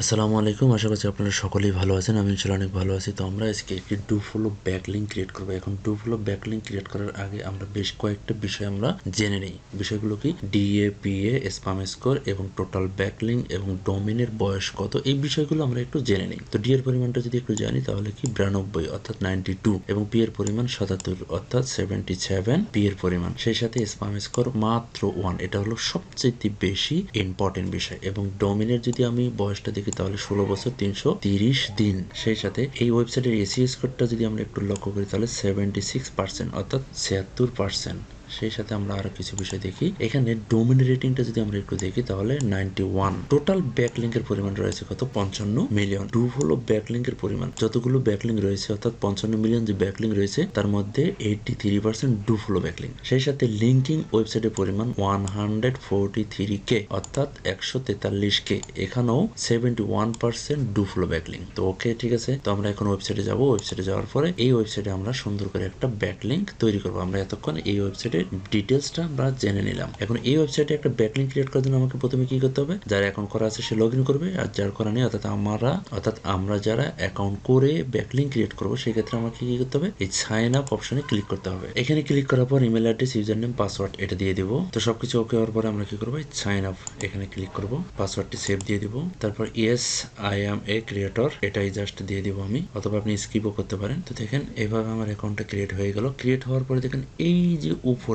আসসালামু আলাইকুম। আশা করছি আপনারা সকলেই ভালো আছেন। আমি ইনশাআল্লাহ অনেক ভালো আছি। তো আমরা আজকে একটি ডু ফলো ব্যাকলিঙ্ক ক্রিয়েট করব। এখন ডু ফলো ব্যাকলিঙ্ক ক্রিয়েট করার আগে আমরা বেশ কয়েকটা বিষয় আমরা জেনে নেই। বিষয়গুলো কি? ডিএপিএ, স্প্যাম স্কোর এবং টোটাল ব্যাকলিঙ্ক এবং ডোমেনের বয়স কত, এই বিষয়গুলো আমরা একটু জেনে নিই। তো ডি এর পরিমাণটা যদি একটু জানি তাহলে কি 92 অর্থাৎ 92 এবং পি এর পরিমাণ 77 অর্থাৎ 77 পি এর পরিমাণ। সেই সাথে স্প্যাম স্কোর মাত্র 1, এটা হলো সবচেয়ে বেশি ইম্পর্টেন্ট বিষয়। এবং ডোমেনের যদি আমি বয়সটা দেখি তাহলে 16 বছর 330 দিন। সেই সাথে এই ওয়েবসাইটের এসিও স্কোরটা যদি আমরা একটু লক্ষ্য করি তাহলে 76% অর্থাৎ 76%। সেই সাথে আমরা আরো কিছু বিষয় দেখি। এখানে ডোমেন রেটিংটা যদি আমরা একটু দেখি তাহলে 91। টোটাল ব্যাকলিঙ্কের পরিমাণ রয়েছে কত? 55 মিলিয়ন। ডু ফলো ব্যাকলিঙ্কের পরিমাণ যতগুলো ব্যাকলিঙ্ক রয়েছে অর্থাৎ 55 মিলিয়ন যে ব্যাকলিঙ্ক রয়েছে তার মধ্যে 83% ডু ফলো ব্যাকলিঙ্ক। সেই সাথে লিঙ্কিং ওয়েবসাইটের পরিমাণ 143K অর্থাৎ 143K। এখানেও 71% ডু ফলো ব্যাকলিঙ্ক। তো ওকে, ঠিক আছে। তো আমরা এখন ওয়েবসাইটে যাব। ওয়েবসাইটে যাওয়ার পরে এই ওয়েবসাইটে আমরা সুন্দর করে একটা ব্যাকলিঙ্ক তৈরি করবো। আমরা এতক্ষণ এই ওয়েবসাইটের ডিটেলসটা আমরা জেনে নিলাম। এখন এই ওয়েবসাইটে একটা ব্যাকলিঙ্ক ক্রিয়েট করার জন্য আমাকে প্রথমে কি করতে হবে? যার অ্যাকাউন্ট করা আছে সে লগ ইন করবে, আর যার করা নেই অর্থাৎ আমরা যারা অ্যাকাউন্ট করে ব্যাকলিঙ্ক ক্রিয়েট করবো সেই ক্ষেত্রে আমাকে কি করতে হবে? এই সাইন আপ অপশনে ক্লিক করতে হবে। এখানে ক্লিক করার পর email address, user name, password এটা দিয়ে দিব। তো সবকিছু ওকে হওয়ার পরে আমরা কি করবো? সাইন আপ এখানে ক্লিক করবো, পাসওয়ার্ডটি সেভ দিয়ে দিব। তারপর yes I am A creator এটাই জাস্ট দিয়ে দিব আমি, অথবা আপনি স্কিপও করতে পারেন। তো দেখেন এভাবে আমার অ্যাকাউন্টটা ক্রিয়েট হয়ে গেল। ক্রিয়েট হওয়ার পরে দেখেন এই যে উপরে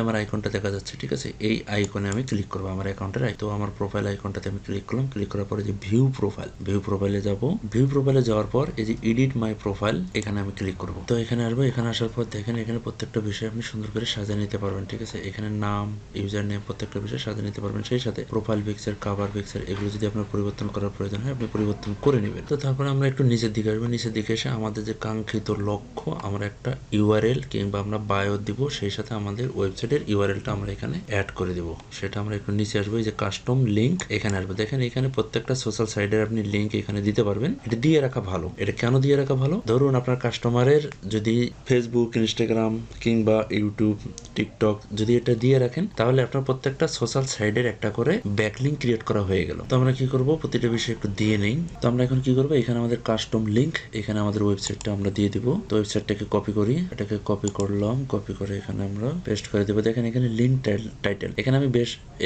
আমার আইকনটা দেখা যাচ্ছে, ঠিক আছে? এই আইকনে আমি ক্লিক করবো, আমার অ্যাকাউন্টের। তো আমার প্রোফাইল আইকনটাতে আমি ক্লিক করলাম। ক্লিক করার পরে যে ভিউ প্রোফাইলে যাব। ভিউ প্রোফাইলে যাওয়ার পর এই যে এডিট মাই প্রোফাইল এখানে আমি ক্লিক করব। তো এখানে আসবো। এখানে আসার পর দেখেন এখানে প্রত্যেকটা বিষয় আপনি সুন্দর করে সাজিয়ে নিতে পারবেন, ঠিক আছে? এখানে নাম, ইউজার নেম প্রত্যেকটা বিষয় সাজিয়ে নিতে পারবেন। সেই সাথে প্রোফাইল পিকচার, কভার পিকচার এগুলো যদি আপনার পরিবর্তন করার প্রয়োজন হয় আপনি পরিবর্তন করে নেবেন। তো তারপরে আমরা একটু নিচের দিকে আসবো। নিচের দিকে এসে আমাদের যে কাঙ্ক্ষিত লক্ষ্য, আমরা একটা ইউআরএল কিংবা আমরা বায়ো দিব, সেই সাথে আমাদের ওয়েবসাইটের ইউআরএলটা আমরা এখানে অ্যাড করে দেব। সেটা আমরা একটু নিচে আসবো। এই যে কাস্টম লিঙ্ক এখানে আসবো। দেখেন এখানে প্রত্যেকটা সোশ্যাল সাইটের আপনি লিঙ্ক এখানে দিতে পারবেন। এটা দিয়ে রাখা ভালো। এটা কেন দিয়ে রাখা ভালো? ধরুন আপনার কাস্টমারের যদি ফেসবুক, ইনস্টাগ্রাম কিংবা ইউটিউব, টিকটক যদি এটা দিয়ে রাখেন তাহলে আপনার প্রত্যেকটা সোশ্যাল সাইটের একটা করে ব্যাকলিঙ্ক ক্রিয়েট করা হয়ে গেল। তো আমরা কি করব? প্রতিটা বিষয় একটু দিয়ে নেই। তো আমরা এখন কি করবো? এখানে আমাদের কাস্টম লিঙ্ক, এখানে আমাদের ওয়েবসাইটটা আমরা দিয়ে দিব। তো ওয়েবসাইটটাকে কপি করি, এটাকে কপি করলাম। কপি করে এখানে আমরা পেস্ট করে দেবো। দেখেন এখানে লিঙ্ক টাইটেল এখানে আমি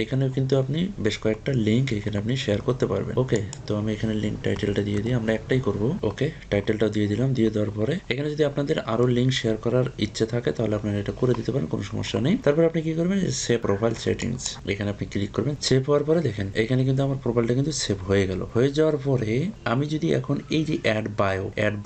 এখানেও কিন্তু আপনি বেশ কয়েকটা লিঙ্ক এখানে আপনি শেয়ার করতে পারবেন। ওকে, তো আমি এখানে লিঙ্ক টাইটেলটা দিয়ে দিই। আমরা একটাই করব। ওকে, টাইটেলটা দিয়ে দিলাম। দিয়ে দেওয়ার পরে এখানে যদি আপনাদের আরো লিঙ্ক শেয়ার করার ইচ্ছে থাকে তাহলে আপনারা এটা করে দিতে পারেন, কোনো সমস্যা নেই। তারপর আপনি কি করবেন? সেভ প্রোফাইল সেটিংস এখানে আপনি ক্লিক করবেন। সেভ হওয়ার পরে দেখেন এখানে কিন্তু আমার প্রোফাইলটা কিন্তু সেভ হয়ে গেল। হয়ে যাওয়ার পরে আমি যদি এখন এই যে অ্যাড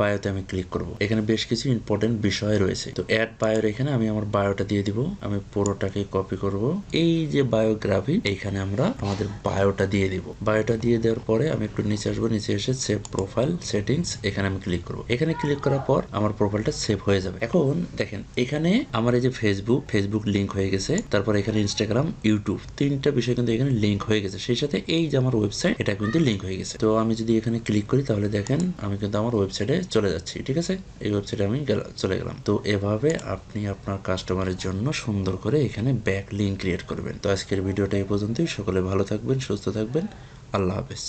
বায়োতে আমি ক্লিক করব, এখানে বেশ কিছু ইম্পর্টেন্ট বিষয় রয়েছে। তো অ্যাড বায়োর এখানে আমি আমার বায়োটা দিয়ে দিব। আমি পুরোটাকে কপি করব। এই যে বায়োগ্রাফি এখানে আমরা আমাদের বায়োটা দিয়ে দিব। বায়োটা দিয়ে দেওয়ার পরে আমি একটু নিচে আসবো। নিচে এসে সেভ প্রোফাইল সেটিংস এখানে আমি ক্লিক করব। এখানে ক্লিক করার পর আমার প্রোফাইলটা সেভ হয়ে যাবে। এখন দেখেন এখানে আমার এই যে ফেসবুক লিঙ্ক হয়ে গেছে। তারপর এখানে ইনস্টাগ্রাম, ইউটিউব তিনটা বিষয় কিন্তু এখানে লিঙ্ক হয়ে গেছে। সেই সাথে এই যে আমার ওয়েবসাইট এটা কিন্তু লিঙ্ক হয়ে গেছে। তো আমি যদি এখানে ক্লিক করি তাহলে দেখেন আমি কিন্তু আমার ওয়েবসাইটে চলে যাচ্ছি, ঠিক আছে? এই ওয়েবসাইটে আমি চলে গেলাম। তো এভাবে আপনি আপনার কাস্টমারের জন্য সুন্দর করে এখানে ব্যাক লিঙ্ক ক্রিয়েট করবেন। তো আজকের ভিডিওটা এই পর্যন্তই। সকলে ভালো থাকবেন, সুস্থ থাকবেন। আল্লাহ হাফেজ।